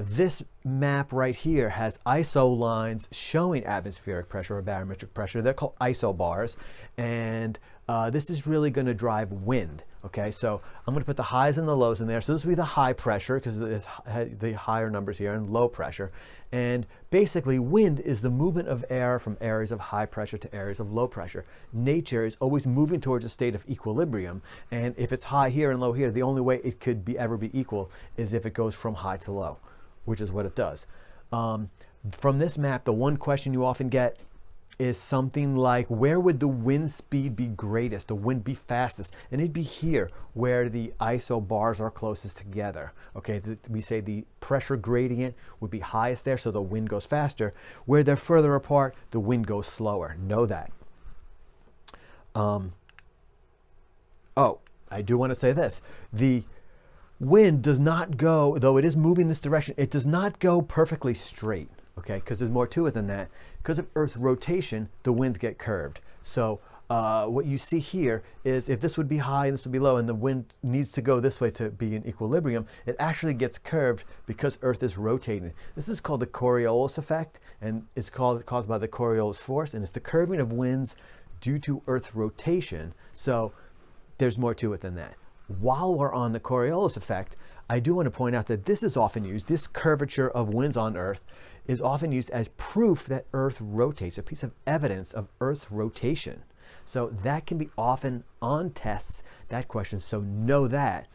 This map right here has ISO lines showing atmospheric pressure or barometric pressure. They're called isobars, and this is really going to drive wind. Okay, so I'm going to put the highs and the lows in there. So this will be the high pressure because it's the higher numbers here, and low pressure. And basically, wind is the movement of air from areas of high pressure to areas of low pressure. Nature is always moving towards a state of equilibrium, and if it's high here and low here, the only way it could ever be equal is if it goes from high to low, which is what it does. From this map, the one question you often get is something like, where would the wind speed be greatest, the wind be fastest? And it'd be here where the isobars are closest together. Okay, we say the pressure gradient would be highest there, so the wind goes faster. Where they're further apart, the wind goes slower. Know that. Oh, I do want to say this. The wind does not go, though it is moving this direction, it does not go perfectly straight. Okay, because there's more to it than that. Because of Earth's rotation, the winds get curved. So what you see here is if this would be high and this would be low and the wind needs to go this way to be in equilibrium, it actually gets curved because Earth is rotating. This is called the Coriolis effect, and it's caused by the Coriolis force, and it's the curving of winds due to Earth's rotation. So there's more to it than that. While we're on the Coriolis effect, I do want to point out that this is often used, this curvature of winds on Earth is often used as proof that Earth rotates, a piece of evidence of Earth's rotation. So that can be often on tests, that question, so know that.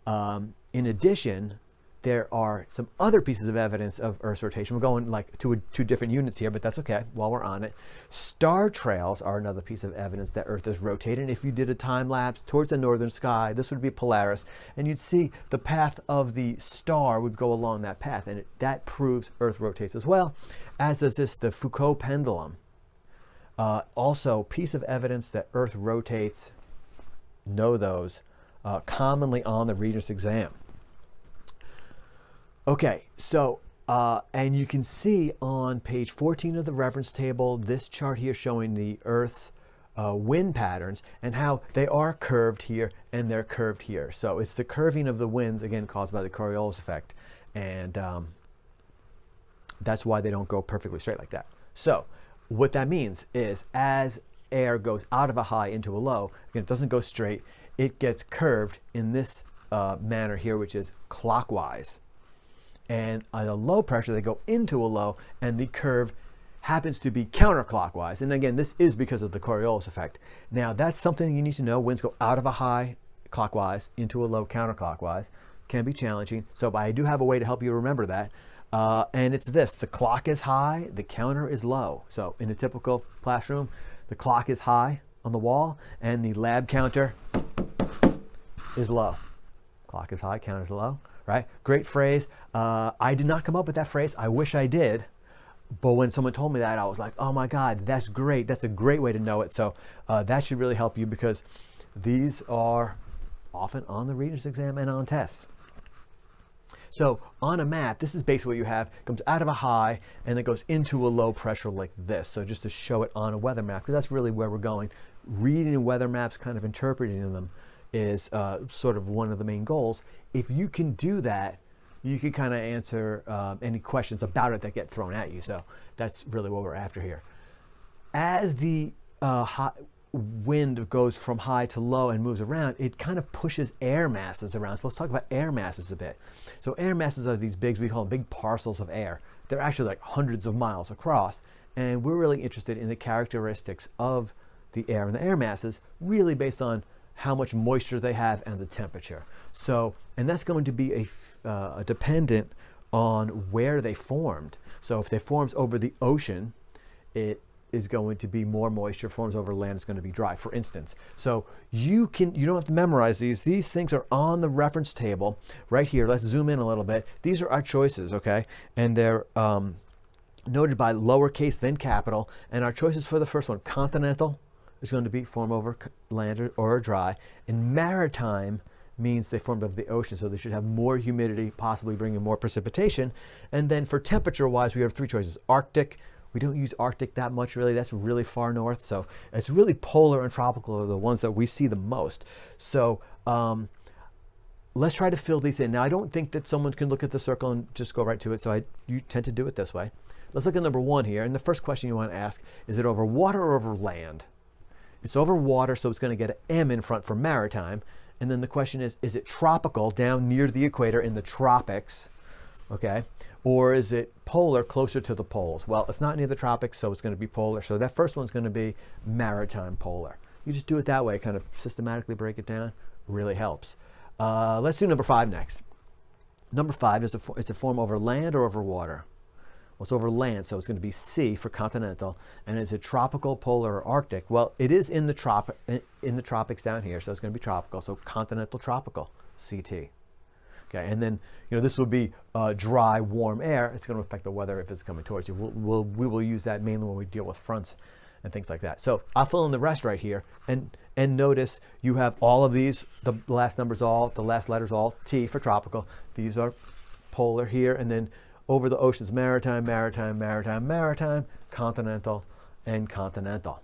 In addition, there are some other pieces of evidence of Earth's rotation. We're going like two different units here, but that's okay while we're on it. Star trails are another piece of evidence that Earth is rotating. If you did a time lapse towards the northern sky, this would be Polaris, and you'd see the path of the star would go along that path, and that proves Earth rotates as well, as does this, the Foucault pendulum. Also, piece of evidence that Earth rotates, know those, commonly on the Regents exam. Okay, so, and you can see on page 14 of the reference table, this chart here showing the Earth's wind patterns and how they are curved here and they're curved here. So it's the curving of the winds, again, caused by the Coriolis effect. And that's why they don't go perfectly straight like that. So what that means is as air goes out of a high into a low, again, it doesn't go straight, it gets curved in this manner here, which is clockwise. And at a low pressure, they go into a low, and the curve happens to be counterclockwise. And again, this is because of the Coriolis effect. Now, that's something you need to know. Winds go out of a high clockwise into a low counterclockwise. Can be challenging. So I do have a way to help you remember that. And it's this. The clock is high, the counter is low. So in a typical classroom, the clock is high on the wall, and the lab counter is low. Clock is high, counter is low. Right? Great phrase. I did not come up with that phrase. I wish I did. But when someone told me that, I was like, oh my God, that's great. That's a great way to know it. So that should really help you because these are often on the Regents exam and on tests. So on a map, this is basically what you have. It comes out of a high and it goes into a low pressure like this. So just to show it on a weather map, because that's really where we're going. Reading weather maps, kind of interpreting them, is sort of one of the main goals. If you can do that, you can kind of answer any questions about it that get thrown at you. So that's really what we're after here. As the wind goes from high to low and moves around, it kind of pushes air masses around. So let's talk about air masses a bit. So air masses are these big, we call them big parcels of air. They're actually like hundreds of miles across. And we're really interested in the characteristics of the air and the air masses, really based on how much moisture they have and the temperature. So, and that's going to be a dependent on where they formed. So if they forms over the ocean, it is going to be more moisture. Forms over land, is going to be dry, for instance. So you don't have to memorize these. These things are on the reference table right here. Let's zoom in a little bit. These are our choices, okay? And they're noted by lowercase then capital. And our choices for the first one, continental, is going to be form over land or dry. And maritime means they formed over the ocean, so they should have more humidity, possibly bringing more precipitation. And then for temperature-wise, we have three choices. Arctic, we don't use Arctic that much really. That's really far north. So it's really polar and tropical are the ones that we see the most. So let's try to fill these in. Now, I don't think that someone can look at the circle and just go right to it, so you tend to do it this way. Let's look at number 1 here, and the first question you want to ask, is it over water or over land? It's over water, so it's going to get an M in front for maritime. And then the question is it tropical down near the equator in the tropics, okay? Or is it polar closer to the poles? Well, it's not near the tropics, so it's going to be polar. So that first one's going to be maritime polar. You just do it that way, kind of systematically break it down. Really helps. Let's do number 5 next. Number 5 is a form over land or over water? Well, it's over land, so it's going to be C for continental. And is it tropical, polar, or Arctic? Well, it is in the tropics down here, so it's going to be tropical. So continental, tropical, CT. Okay, and then this will be dry, warm air. It's going to affect the weather if it's coming towards you. We will use that mainly when we deal with fronts and things like that. So I'll fill in the rest right here, and notice you have all of these. The last numbers all, the last letters all, T for tropical. These are polar here, and then over the oceans, maritime, maritime, maritime, maritime, continental, and continental.